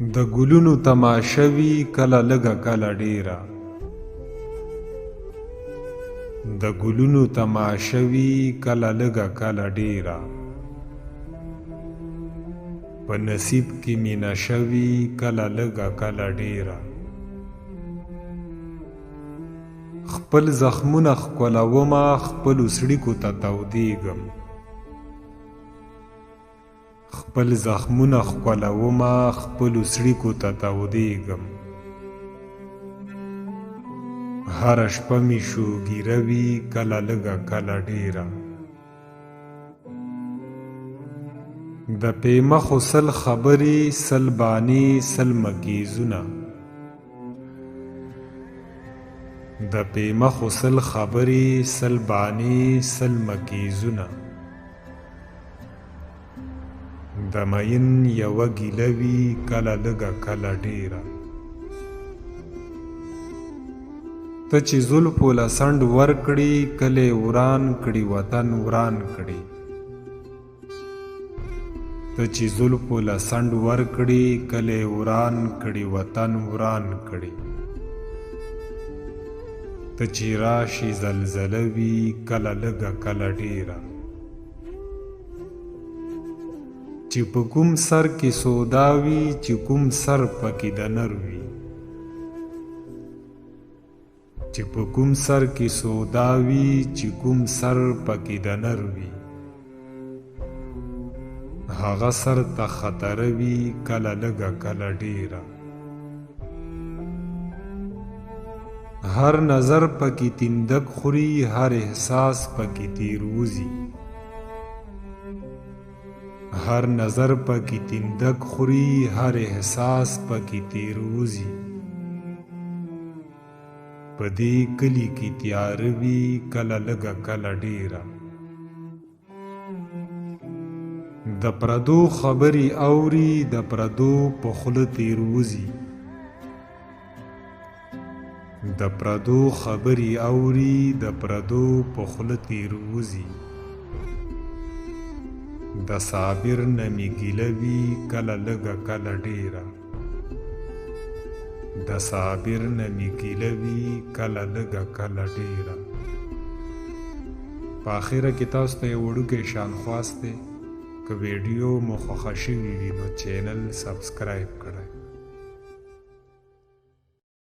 د ګلونو تماشه وي کله لږه کله ډیره، د ګلونو تماشه وي کله لږه کله ډیره، په نصیب کې مینه شوي کله لږه کله ډیره. خپل زخمونه ښکلومه خپلو څړیکو ته تودېږم، خپل زخمونه ښکلومه خپلو څړیکو ته تودېږم. هره شپه مې شوګیره وي کله لږه کله ډیره، د پیمخو سل خبرې سل بانې سل مکیزونه، د پیمخو سل خبرې سل بانې سل مکیزونه، د مین یوه ګیله وي کله لږه کله ډیره. ته چې زلفو له څنډ ورکړې کلی وران کړي وطن وران کړي، ته چې زلفو له څنډ ورکړې کلی وران کړي وطن وران کړي، ته چې راشي زلزله وي کله لږه کله ډیره. چې په کوم سر کې سودا وي چې کوم سر پکې د نر وي، چې په کوم سر کې سودا وي چې کوم سر پکې د نر وي، هغه سر ته خطر وي کله لږه کله ډیره. هر نظر پکې تندک خوري هر احساس پکې تیر وځي، هر نظر پکې تندک خوري هر احساس پکې تیر وځي. په دې کلي کې تیاره وي کله لږه کله ډیره، د پردو خبرې اوري د پردو په خوله تیر وځي، د پردو خبرې اوري د پردو په خوله تیر وځي. د صابر نه مې ګیله وي کله لږه کله ډیره، د صابر نه مې ګیله وي کله لږه کله ډیره. په آخره کې تاسو ته یو وړوکی شان خواست دی، که ویډیو مو خوښه شوي وي نو چینل سبسکرایب کړئ.